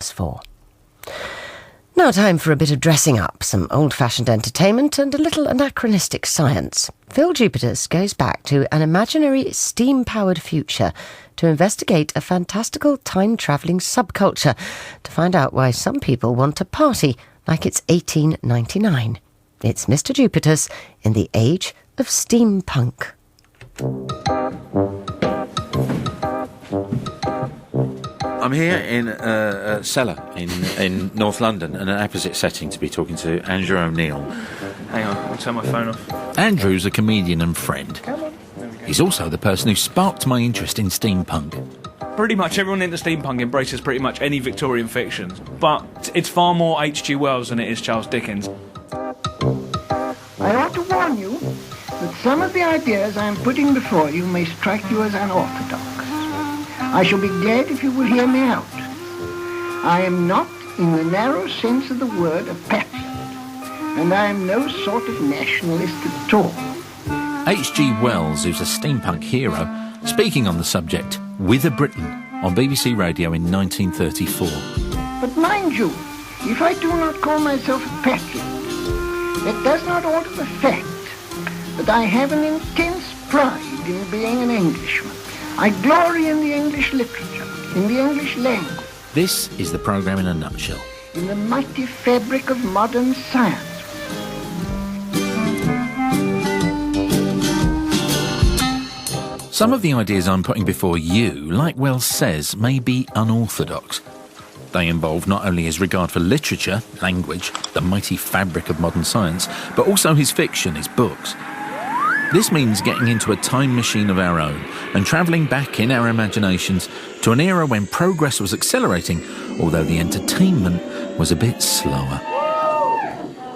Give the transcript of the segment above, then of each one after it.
famous for. Now time for a bit of dressing up, some old-fashioned entertainment and a little anachronistic science. Phil Jupitus goes back to an imaginary steam-powered future to investigate a fantastical time-travelling subculture to find out why some people want to party like it's 1899. It's Mr. Jupitus in the age of steampunk. I'm here in a cellar in North London, in an opposite setting to be talking to Andrew O'Neill. Hang on, I'll turn my phone off. Andrew's a comedian and friend. Come on. There we go. He's also the person who sparked my interest in steampunk. Pretty much everyone into steampunk embraces pretty much any Victorian fiction, but it's far more H.G. Wells than it is Charles Dickens. I ought to warn you that some of the ideas I am putting before you may strike you as unorthodox. I shall be glad if you will hear me out. I am not, in the narrow sense of the word, a patriot, and I am no sort of nationalist at all. H.G. Wells, who's a steampunk hero, speaking on the subject with a Briton on BBC Radio in 1934. But mind you, if I do not call myself a patriot, that does not alter the fact that I have an intense pride in being an Englishman. I glory in the English literature, in the English language. This is the programme in a nutshell. In the mighty fabric of modern science. Some of the ideas I'm putting before you, like Wells says, may be unorthodox. They involve not only his regard for literature, language, the mighty fabric of modern science, but also his fiction, his books. This means getting into a time machine of our own and travelling back in our imaginations to an era when progress was accelerating, although the entertainment was a bit slower.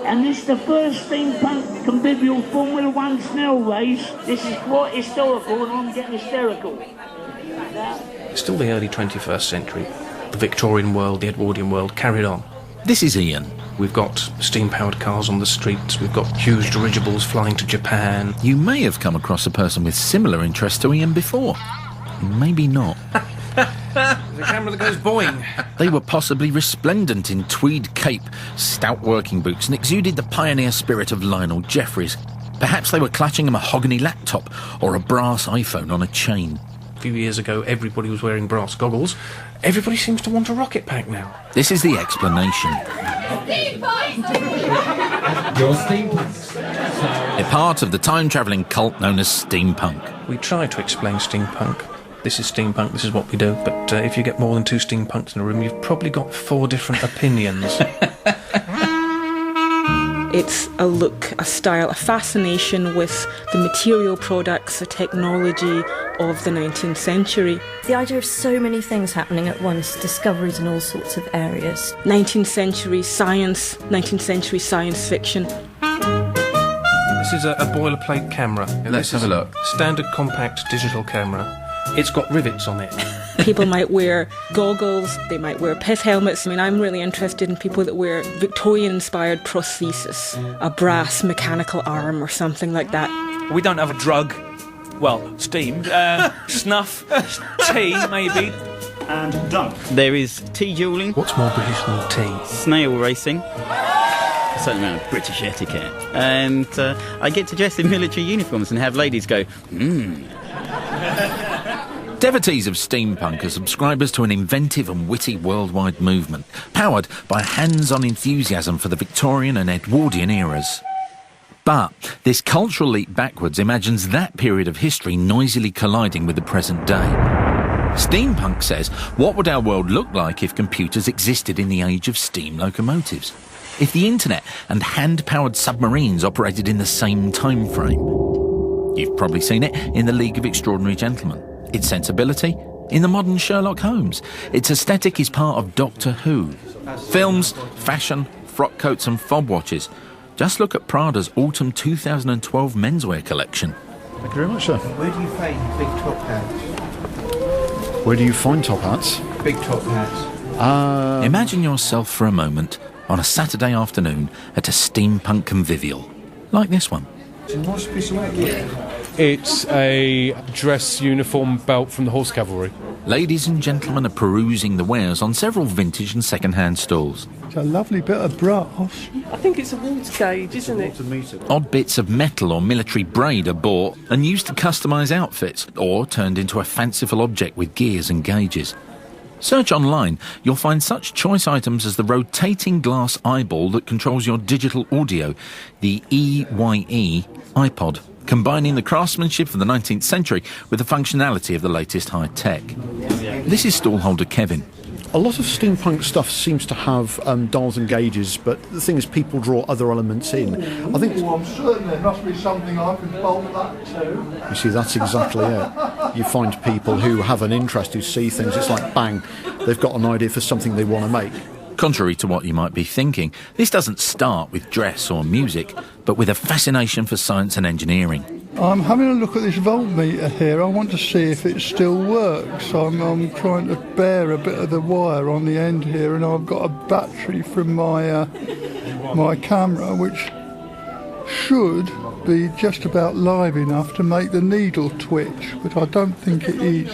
And this is the first steampunk convivial Formula One snail race. This is quite historical and I'm getting hysterical. It's still the early 21st century. The Victorian world, the Edwardian world carried on. This is Ian. We've got steam-powered cars on the streets, we've got huge dirigibles flying to Japan. You may have come across a person with similar interests to Ian before. Maybe not. The camera that goes boing. They were possibly resplendent in tweed cape, stout working boots, and exuded the pioneer spirit of Lionel Jeffries. Perhaps they were clutching a mahogany laptop or a brass iPhone on a chain. A few years ago, everybody was wearing brass goggles. Everybody seems to want a rocket pack now. This is the explanation. Your steampunk. A part of the time-travelling cult known as steampunk. We try to explain steampunk. This is steampunk, this is what we do. But if you get more than two steampunks in a room, you've probably got 4 different opinions. It's a look, a style, a fascination with the material products, the technology of the 19th century. The idea of so many things happening at once, discoveries in all sorts of areas. 19th century science, 19th century science fiction. This is a boilerplate camera. Let's have a look. Standard compact digital camera. It's got rivets on it. People might wear goggles, they might wear pith helmets. I mean, I'm really interested in people that wear Victorian-inspired prosthesis, a brass mechanical arm or something like that. We don't have a drug. Well, steam. Snuff. Tea, maybe. And dunk. There is tea duelling. What's more British than tea? Snail racing. A certain amount of British etiquette. And I get to dress in military uniforms and have ladies go, Devotees of steampunk are subscribers to an inventive and witty worldwide movement, powered by hands-on enthusiasm for the Victorian and Edwardian eras. But this cultural leap backwards imagines that period of history noisily colliding with the present day. Steampunk says, what would our world look like if computers existed in the age of steam locomotives? If the internet and hand-powered submarines operated in the same time frame? You've probably seen it in The League of Extraordinary Gentlemen. Its sensibility in the modern Sherlock Holmes. Its aesthetic is part of Doctor Who. Films, fashion, frock coats and fob watches. Just look at Prada's autumn 2012 menswear collection. Thank you very much, sir. Where do you find big top hats? Where do you find top hats? Big top hats. Imagine yourself for a moment on a Saturday afternoon at a steampunk convivial, like this one. It's a nice piece of work. It's a dress uniform belt from the horse cavalry. Ladies and gentlemen are perusing the wares on several vintage and second-hand stalls. It's a lovely bit of brass. I think it's a water gauge, isn't it? Odd bits of metal or military braid are bought and used to customise outfits, or turned into a fanciful object with gears and gauges. Search online, you'll find such choice items as the rotating glass eyeball that controls your digital audio, the EYE iPod, combining the craftsmanship of the 19th century with the functionality of the latest high-tech. This is stallholder Kevin. A lot of steampunk stuff seems to have dials and gauges, but the thing is people draw other elements in. I think... I'm certain there must be something I can bolt that to. You see, that's exactly it. You find people who have an interest, who see things, it's like, bang, they've got an idea for something they want to make. Contrary to what you might be thinking, this doesn't start with dress or music, but with a fascination for science and engineering. I'm having a look at this voltmeter here. I want to see if it still works. I'm trying to bear a bit of the wire on the end here, and I've got a battery from my my camera, which should be just about live enough to make the needle twitch, but I don't think it is.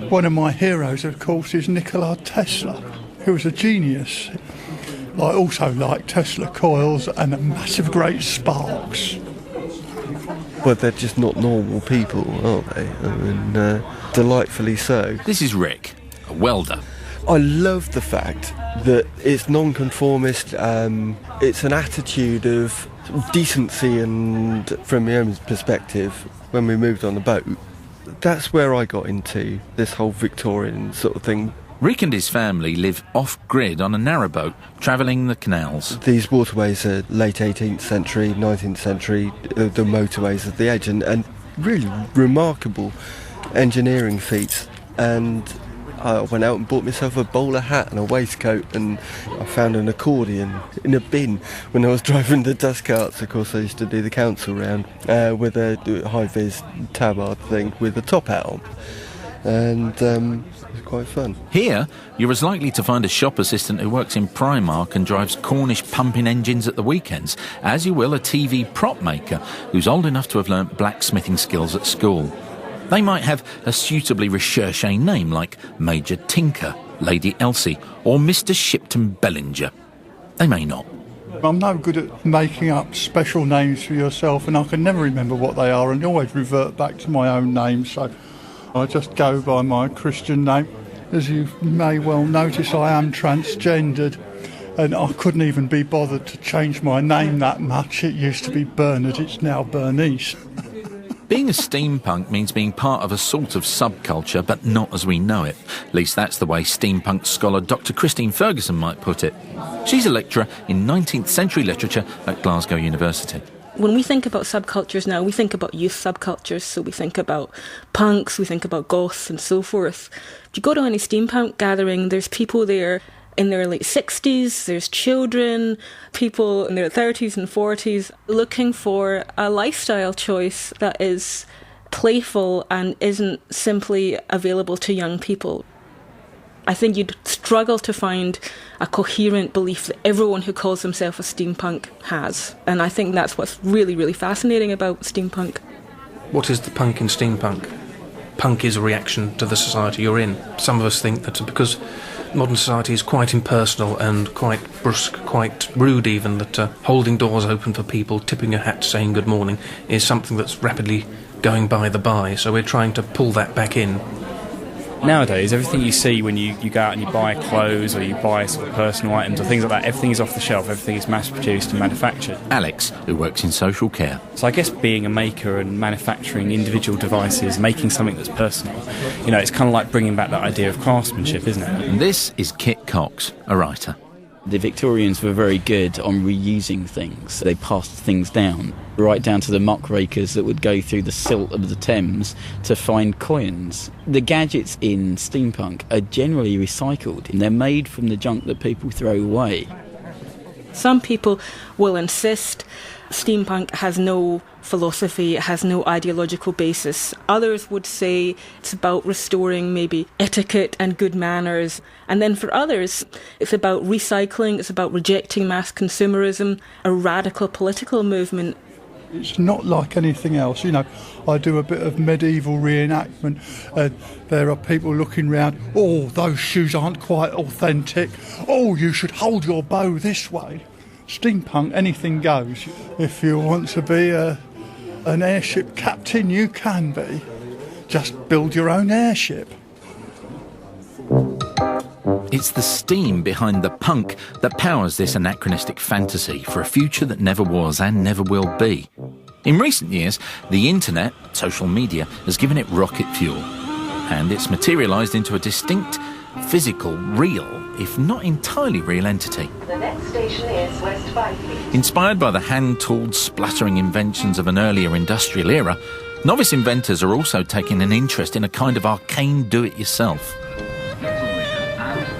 One of my heroes, of course, is Nikola Tesla, who was a genius. I also like Tesla coils and the massive great sparks. But they're just not normal people, are they? I mean, delightfully so. This is Rick, a welder. I love the fact that it's non-conformist. It's an attitude of decency, and from my own perspective, when we moved on the boat, that's where I got into this whole Victorian sort of thing. Rick and his family live off-grid on a narrowboat, travelling the canals. These waterways are late 18th century, 19th century, the motorways of the age, and really remarkable engineering feats. And I went out and bought myself a bowler hat and a waistcoat, and I found an accordion in a bin when I was driving the dust carts. Of course, I used to do the council round with a high-vis tabard thing with a top hat on. And it was quite fun. Here, you're as likely to find a shop assistant who works in Primark and drives Cornish pumping engines at the weekends as you will a TV prop maker who's old enough to have learnt blacksmithing skills at school. They might have a suitably recherché name like Major Tinker, Lady Elsie, or Mr. Shipton Bellinger. They may not. I'm no good at making up special names for yourself, and I can never remember what they are and always revert back to my own name, so I just go by my Christian name. As you may well notice, I am transgendered, and I couldn't even be bothered to change my name that much. It used to be Bernard, it's now Bernice. Being a steampunk means being part of a sort of subculture, but not as we know it. At least that's the way steampunk scholar Dr. Christine Ferguson might put it. She's a lecturer in 19th century literature at Glasgow University. When we think about subcultures now, we think about youth subcultures, so we think about punks, we think about goths and so forth. If you go to any steampunk gathering, there's people there in their late 60s, there's children, people in their 30s and 40s looking for a lifestyle choice that is playful and isn't simply available to young people. I think you'd struggle to find a coherent belief that everyone who calls themselves a steampunk has. And I think that's what's really, really fascinating about steampunk. What is the punk in steampunk? Punk is a reaction to the society you're in. Some of us think that because modern society is quite impersonal and quite brusque, quite rude even, that holding doors open for people, tipping your hat, saying good morning, is something that's rapidly going by the by. So we're trying to pull that back in. Nowadays, everything you see when you go out and you buy clothes or you buy sort of personal items or things like that, everything is off the shelf, everything is mass-produced and manufactured. Alex, who works in social care. So I guess being a maker and manufacturing individual devices, making something that's personal, you know, it's kind of like bringing back that idea of craftsmanship, isn't it? And this is Kit Cox, a writer. The Victorians were very good on reusing things. They passed things down, right down to the muckrakers that would go through the silt of the Thames to find coins. The gadgets in steampunk are generally recycled, and they're made from the junk that people throw away. Some people will insist steampunk has no philosophy, it has no ideological basis. Others would say it's about restoring maybe etiquette and good manners. And then for others, it's about recycling, it's about rejecting mass consumerism, a radical political movement. It's not like anything else. You know, I do a bit of medieval reenactment. There are people looking round, oh, those shoes aren't quite authentic. Oh, you should hold your bow this way. Steampunk, anything goes. If you want to be an airship captain, you can be. Just build your own airship. It's the steam behind the punk that powers this anachronistic fantasy for a future that never was and never will be. In recent years, the internet, social media, has given it rocket fuel, and it's materialised into a distinct, physical, real, if not entirely real entity. The next station is West 5 Fleet. Inspired by the hand-tooled, splattering inventions of an earlier industrial era, novice inventors are also taking an interest in a kind of arcane do-it-yourself.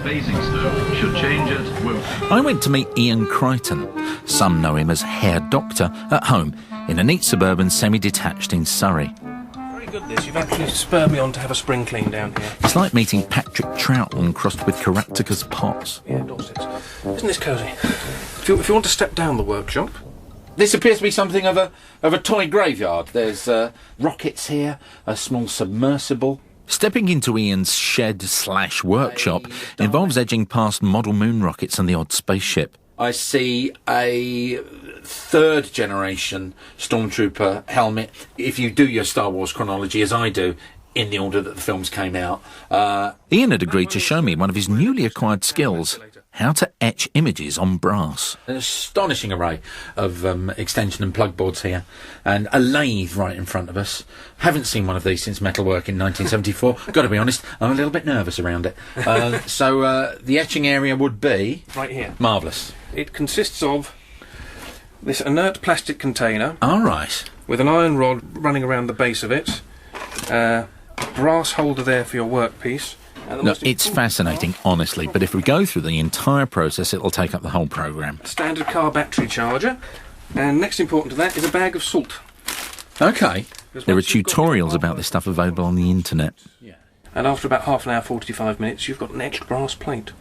Basingstoke should change at will. I went to meet Ian Crichton. Some know him as Hair Doctor at home in a neat suburban semi-detached in Surrey. Very good this. You've actually spurred me on to have a spring clean down here. It's like meeting Patrick Troughton crossed with Caractacus Potts. Yeah, Dorset. Isn't this cosy? If you want to step down the workshop... This appears to be something of a toy graveyard. There's rockets here, a small submersible. Stepping into Ian's shed/workshop involves edging past model moon rockets and the odd spaceship. I see a third-generation Stormtrooper helmet, if you do your Star Wars chronology as I do, in the order that the films came out. Ian had agreed to show me one of his newly acquired skills, how to etch images on brass. An astonishing array of extension and plug boards here, and a lathe right in front of us. Haven't seen one of these since metalwork in 1974. Got to be honest, I'm a little bit nervous around it. So the etching area would be... Right here. Marvellous. It consists of this inert plastic container. All right. With an iron rod running around the base of it. Brass holder there for your workpiece. No, it's fascinating, honestly, but if we go through the entire process, it'll take up the whole programme. Standard car battery charger, and next important to that is a bag of salt. OK. There are tutorials about this stuff available on the internet. Yeah. And after about half an hour, 45 minutes, you've got an etched brass plate.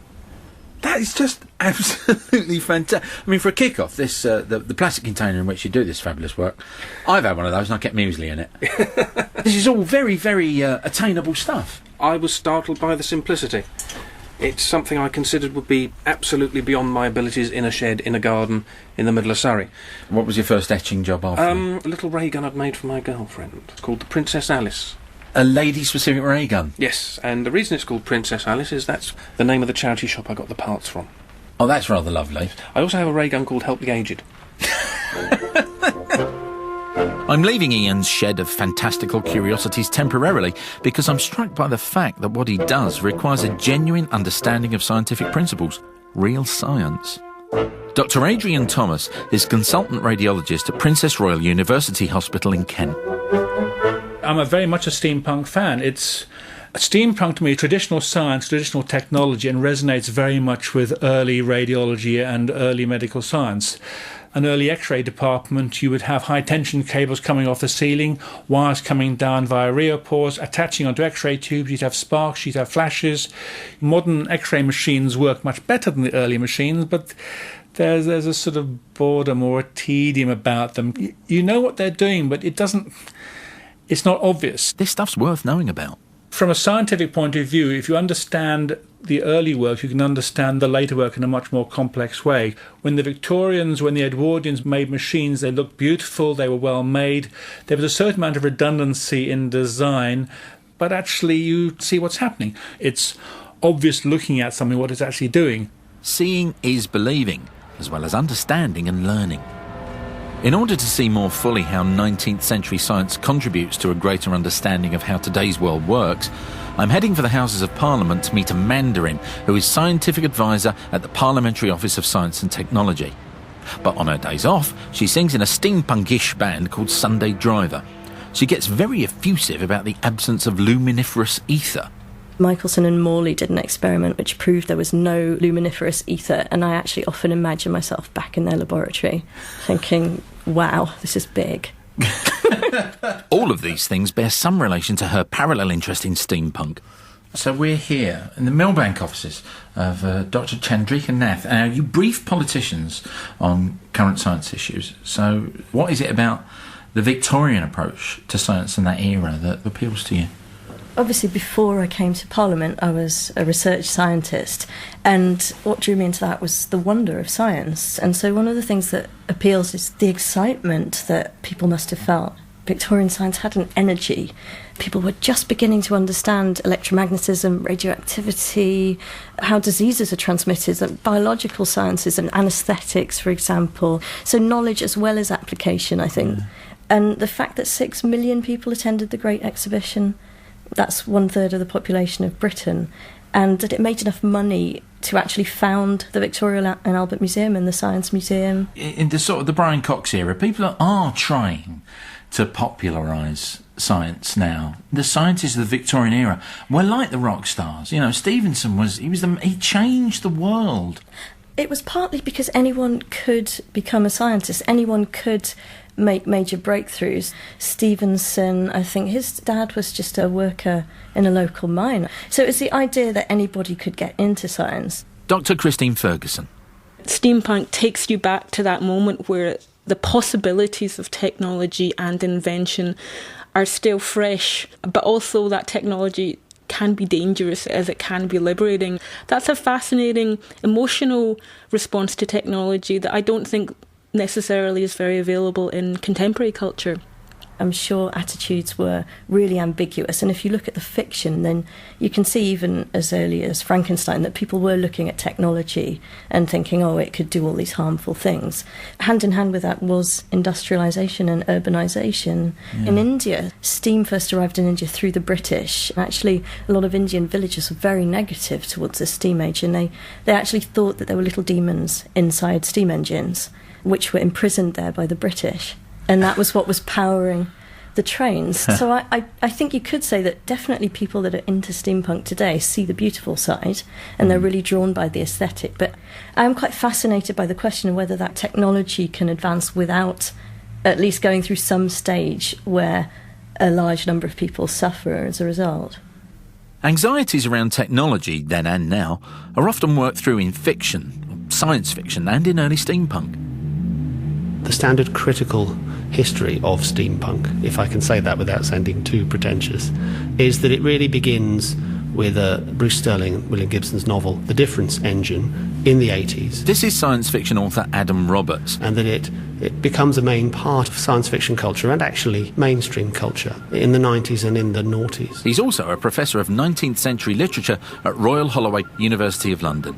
That is just absolutely fantastic. I mean, for a kick-off, this the plastic container in which you do this fabulous work, I've had one of those and I kept muesli in it. This is all very, very attainable stuff. I was startled by the simplicity. It's something I considered would be absolutely beyond my abilities in a shed, in a garden, in the middle of Surrey. What was your first etching job after? A little ray gun I'd made for my girlfriend. It's called the Princess Alice. A lady-specific ray gun? Yes, and the reason it's called Princess Alice is that's the name of the charity shop I got the parts from. Oh, that's rather lovely. I also have a ray gun called Help the Aged. I'm leaving Ian's shed of fantastical curiosities temporarily because I'm struck by the fact that what he does requires a genuine understanding of scientific principles, real science. Dr. Adrian Thomas is consultant radiologist at Princess Royal University Hospital in Kent. I'm very much a steampunk fan. It's steampunk to me, traditional science, traditional technology, and resonates very much with early radiology and early medical science. An early X-ray department, you would have high-tension cables coming off the ceiling, wires coming down via rheopores, attaching onto X-ray tubes. You'd have sparks, you'd have flashes. Modern X-ray machines work much better than the early machines, but there's a sort of boredom or a tedium about them. You know what they're doing, but it's not obvious. This stuff's worth knowing about. From a scientific point of view, if you understand the early work, you can understand the later work in a much more complex way. When the Victorians, when the Edwardians made machines, they looked beautiful, they were well made. There was a certain amount of redundancy in design, but actually you see what's happening. It's obvious looking at something what it's actually doing. Seeing is believing, as well as understanding and learning. In order to see more fully how 19th century science contributes to a greater understanding of how today's world works, I'm heading for the Houses of Parliament to meet a Mandarin who is scientific advisor at the Parliamentary Office of Science and Technology. But on her days off, she sings in a steampunkish band called Sunday Driver. She gets very effusive about the absence of luminiferous ether. Michelson and Morley did an experiment which proved there was no luminiferous ether, and I actually often imagine myself back in their laboratory thinking, wow, this is big. All of these things bear some relation to her parallel interest in steampunk. So we're here in the Millbank offices of Dr. Chandrika Nath. Now, you brief politicians on current science issues. So what is it about the Victorian approach to science in that era that appeals to you? Obviously, before I came to Parliament, I was a research scientist, and what drew me into that was the wonder of science. And so one of the things that appeals is the excitement that people must have felt. Victorian science had an energy. People were just beginning to understand electromagnetism, radioactivity, how diseases are transmitted, like biological sciences and anaesthetics, for example. So knowledge as well as application, I think. Yeah. And the fact that 6 million people attended the Great Exhibition, that's 1/3 of the population of Britain, and that it made enough money to actually found the Victoria and Albert Museum and the Science Museum. In the sort of the Brian Cox era, people are trying to popularise science now. The scientists of the Victorian era were like the rock stars. You know, Stevenson he changed the world. It was partly because anyone could become a scientist, anyone could make major breakthroughs. Stevenson, I think his dad was just a worker in a local mine. So it's the idea that anybody could get into science. Dr. Christine Ferguson. Steampunk takes you back to that moment where the possibilities of technology and invention are still fresh, but also that technology can be dangerous as it can be liberating. That's a fascinating emotional response to technology that I don't think necessarily is very available in contemporary culture. I'm sure attitudes were really ambiguous, and if you look at the fiction, then you can see even as early as Frankenstein that people were looking at technology and thinking, oh, it could do all these harmful things. Hand in hand with that was industrialisation and urbanisation. Yeah. In India, steam first arrived in India through the British. Actually, a lot of Indian villagers were very negative towards the steam age, and they actually thought that there were little demons inside steam engines, which were imprisoned there by the British. And that was what was powering the trains. So I think you could say that definitely people that are into steampunk today see the beautiful side and they're really drawn by the aesthetic. But I'm quite fascinated by the question of whether that technology can advance without at least going through some stage where a large number of people suffer as a result. Anxieties around technology, then and now, are often worked through in fiction, science fiction, and in early steampunk. The standard critical history of steampunk, if I can say that without sounding too pretentious, is that it really begins with Bruce Sterling and William Gibson's novel The Difference Engine in the 80s. This is science fiction author Adam Roberts. And that it becomes a main part of science fiction culture and actually mainstream culture in the 90s and in the noughties. He's also a professor of 19th century literature at Royal Holloway, University of London.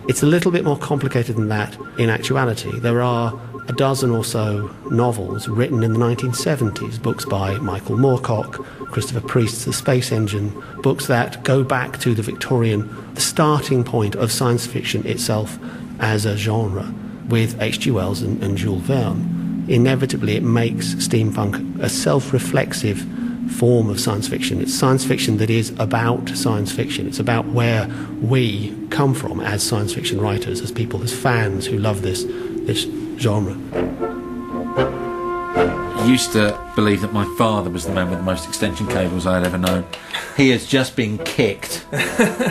It's a little bit more complicated than that in actuality. There are a dozen or so novels written in the 1970s, books by Michael Moorcock, Christopher Priest's The Space Engine, books that go back to the the starting point of science fiction itself as a genre, with H.G. Wells and Jules Verne. Inevitably, it makes steampunk a self-reflexive form of science fiction. It's science fiction that is about science fiction. It's about where we come from as science fiction writers, as people, as fans who love this genre. I used to believe that my father was the man with the most extension cables I had ever known. He has just been kicked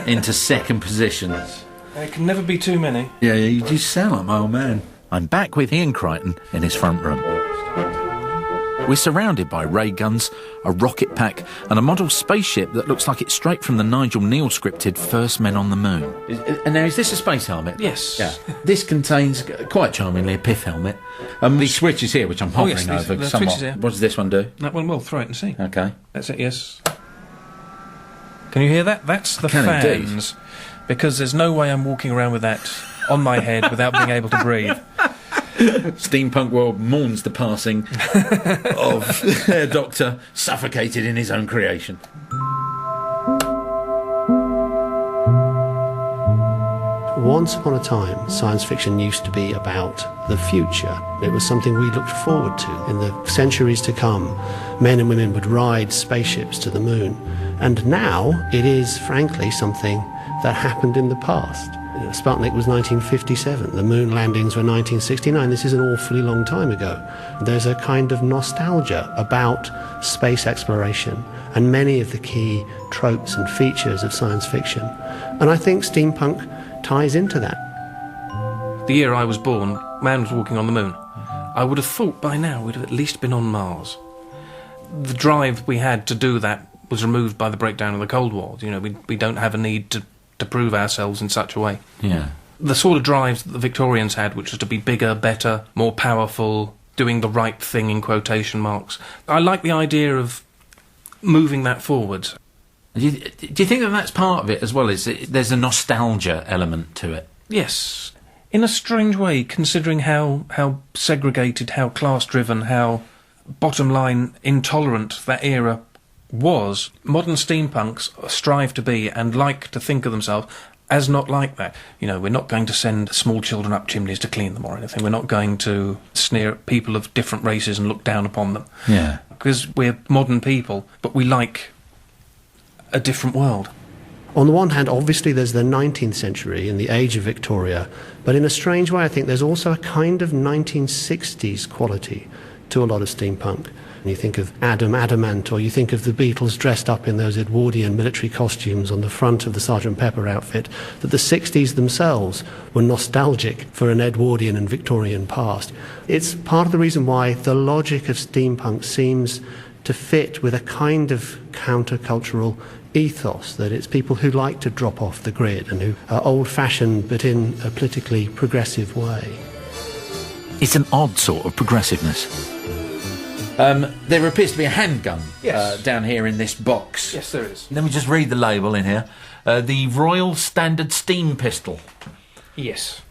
into second positions. There can never be too many. Yeah, you just sound like my old man. I'm back with Ian Crichton in his front room. We're surrounded by ray guns, a rocket pack, and a model spaceship that looks like it's straight from the Nigel Neal scripted First Men on the Moon. And now, is this a space helmet? Yes. Yeah. This contains, quite charmingly, a pith helmet. The switch is here, which I'm hovering over the somewhat. switch is here. What does this one do? That one will throw it and see. Okay. That's it, yes. Can you hear that? That's the fans. Indeed. Because there's no way I'm walking around with that on my head without being able to breathe. Steampunk world mourns the passing of their doctor, suffocated in his own creation. Once upon a time, science fiction used to be about the future. It was something we looked forward to. In the centuries to come, men and women would ride spaceships to the moon. And now it is, frankly, something that happened in the past. Sputnik was 1957, the moon landings were 1969. This is an awfully long time ago. There's a kind of nostalgia about space exploration and many of the key tropes and features of science fiction. And I think steampunk ties into that. The year I was born, man was walking on the moon. I would have thought by now we'd have at least been on Mars. The drive we had to do that was removed by the breakdown of the Cold War. We don't have a need to prove ourselves in such a way. Yeah. The sort of drives that the Victorians had, which was to be bigger, better, more powerful, doing the right thing in quotation marks. I like the idea of moving that forwards. Do you think that that's part of it as well? There's a nostalgia element to it? Yes. In a strange way, considering how segregated, how class-driven, how bottom-line intolerant that era was, modern steampunks strive to be and like to think of themselves as not like that. We're not going to send small children up chimneys to clean them or anything. We're not going to sneer at people of different races and look down upon them. Yeah. Because we're modern people, but we like a different world. On the one hand, obviously there's the 19th century and the age of Victoria, but in a strange way I think there's also a kind of 1960s quality to a lot of steampunk. You think of Adam Adamant, or you think of the Beatles dressed up in those Edwardian military costumes on the front of the Sgt. Pepper outfit, that the 60s themselves were nostalgic for an Edwardian and Victorian past. It's part of the reason why the logic of steampunk seems to fit with a kind of countercultural ethos, that it's people who like to drop off the grid and who are old-fashioned but in a politically progressive way. It's an odd sort of progressiveness. There appears to be a handgun down here in this box. Yes, there is. Let me just read the label in here. The Royal Standard Steam Pistol. Yes.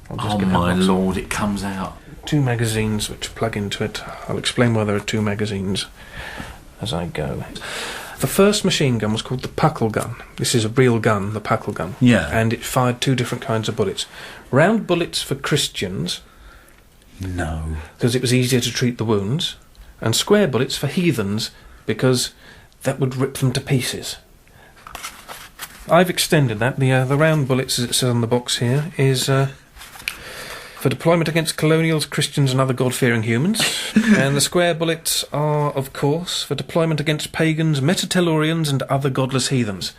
Oh my lord, it comes out. 2 magazines which plug into it. I'll explain why there are 2 magazines as I go. The first machine gun was called the Puckle gun. This is a real gun, the Puckle gun. Yeah. And it fired 2 different kinds of bullets. Round bullets for Christians. No. Because it was easier to treat the wounds. And square bullets for heathens, because that would rip them to pieces. I've extended that. The round bullets, as it says on the box here, is for deployment against colonials, Christians and other God-fearing humans. And the square bullets are, of course, for deployment against pagans, Metatellurians and other godless heathens.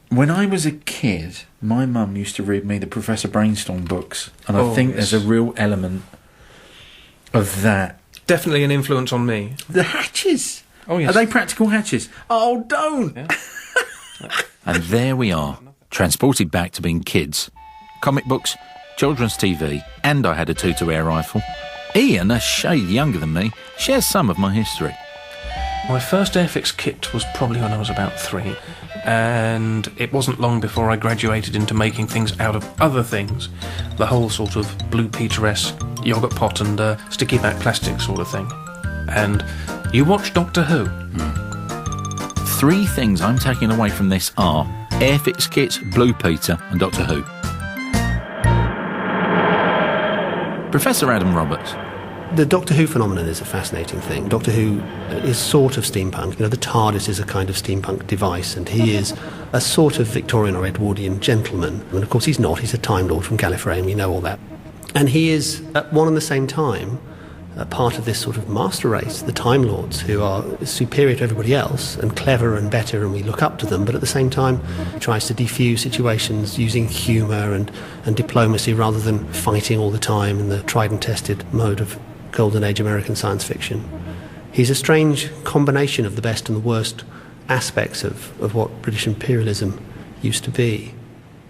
When I was a kid, my mum used to read me the Professor Brainstorm books, and I think there's a real element of that. Definitely an influence on me. The hatches! Oh, yes. Are they practical hatches? Oh, don't! Yeah. And there we are, transported back to being kids. Comic books, children's TV, and I had a 2-2 air rifle. Ian, a shade younger than me, shares some of my history. My first Airfix kit was probably when I was about 3, and it wasn't long before I graduated into making things out of other things. The whole sort of Blue Peter-esque yoghurt pot and sticky back plastic sort of thing. And you watch Doctor Who. 3 things I'm taking away from this are Airfix kits, Blue Peter and Doctor Who. Professor Adam Roberts. The Doctor Who phenomenon is a fascinating thing. Doctor Who is sort of steampunk. The TARDIS is a kind of steampunk device, and he is a sort of Victorian or Edwardian gentleman. And of course he's not. He's a Time Lord from Gallifrey, we know all that. And he is, at one and the same time, part of this sort of master race, the Time Lords, who are superior to everybody else and clever and better, and we look up to them, but at the same time tries to defuse situations using humour and diplomacy rather than fighting all the time in the tried and tested mode of Golden Age American science fiction. He's a strange combination of the best and the worst aspects of what British imperialism used to be.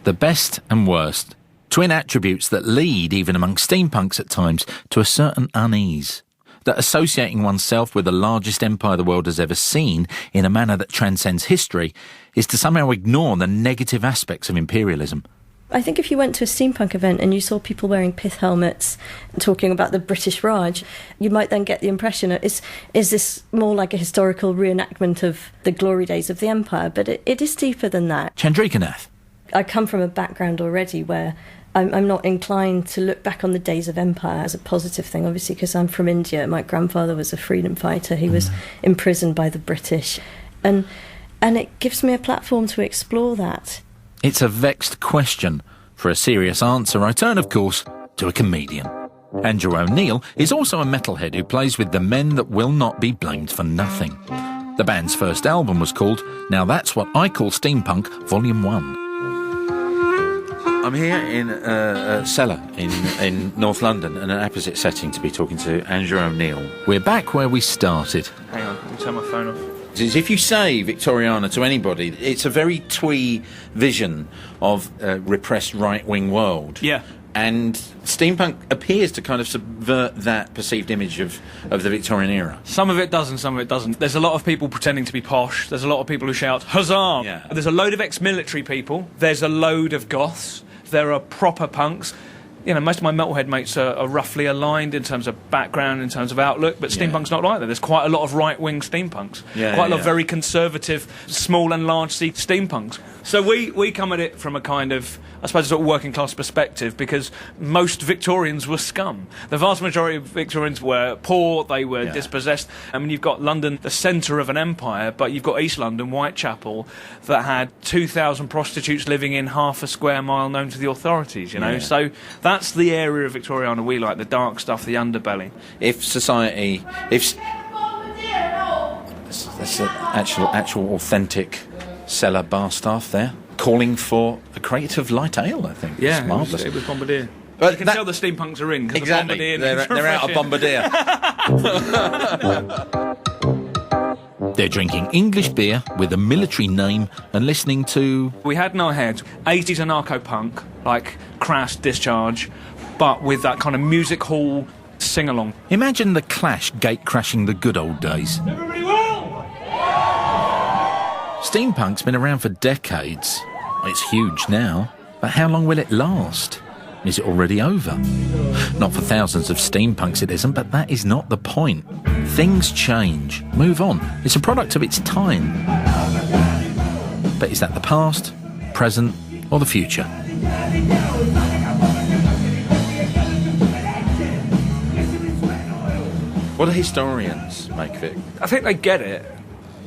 The best and worst. Twin attributes that lead, even among steampunks at times, to a certain unease. That associating oneself with the largest empire the world has ever seen in a manner that transcends history is to somehow ignore the negative aspects of imperialism. I think if you went to a steampunk event and you saw people wearing pith helmets and talking about the British Raj, you might then get the impression, is this more like a historical reenactment of the glory days of the empire? But it is deeper than that. Chandrika Nath. I come from a background already where I'm not inclined to look back on the days of empire as a positive thing, obviously, because I'm from India. My grandfather was a freedom fighter. He was imprisoned by the British. And it gives me a platform to explore that. It's a vexed question. For a serious answer, I turn, of course, to a comedian. Andrew O'Neill is also a metalhead who plays with the men that will not be blamed for nothing. The band's first album was called Now That's What I Call Steampunk Volume 1. I'm here in a cellar in North London, in an opposite setting, to be talking to Andrew O'Neill. We're back where we started. Hang on, let me turn my phone off. If you say Victoriana to anybody, it's a very twee vision of a repressed right-wing world. Yeah. And steampunk appears to kind of subvert that perceived image of the Victorian era. Some of it does and some of it doesn't. There's a lot of people pretending to be posh. There's a lot of people who shout, huzzah! Yeah. There's a load of ex-military people. There's a load of goths. There are proper punks. You know, most of my metalhead mates are roughly aligned in terms of background, in terms of outlook, but steampunk's not like that. There's quite a lot of right-wing steampunks. Quite a lot of very conservative, small and large steampunks. So we come at it from a kind of, I suppose, sort of working class perspective, because most Victorians were scum. The vast majority of Victorians were poor, they were dispossessed. I mean, you've got London, the centre of an empire, but you've got East London, Whitechapel, that had 2,000 prostitutes living in half a square mile known to the authorities, you know? Yeah. So that's the area of Victoriana we like, the dark stuff, the underbelly. If society... That's the actual authentic cellar bar staff there, calling for a crate of light ale, I think. Yeah, it's marvellous. It was Bombardier. But you can tell the steampunks are in, because exactly. the Bombardier... They're out of Bombardier. They're drinking English beer with a military name and listening to... We had in our heads 80s anarcho-punk, like Crass, Discharge, but with that kind of music hall sing-along. Imagine the Clash gate-crashing the good old days. Everybody well! Steampunk's been around for decades. It's huge now, but how long will it last? Is it already over? Not for thousands of steampunks it isn't, but that is not the point. Things change. Move on. It's a product of its time. But is that the past, present, or the future? What do historians make of it? I think they get it.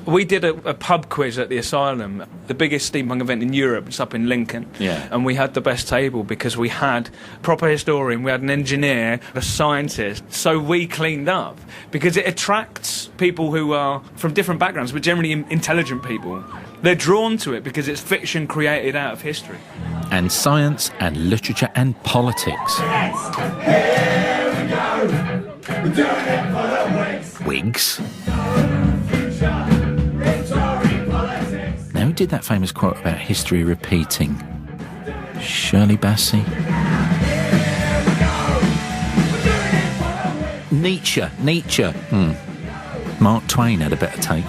We did a pub quiz at the Asylum, the biggest steampunk event in Europe. It's up in Lincoln. Yeah. And we had the best table because we had a proper historian, we had an engineer, a scientist. So we cleaned up because it attracts people who are from different backgrounds, but generally intelligent people. They're drawn to it because it's fiction created out of history. And science and literature and politics. Yes. Here we go. We're doing it for the Whigs. Now, who did that famous quote about history repeating? Shirley Bassey? Nietzsche. Mark Twain had a better take.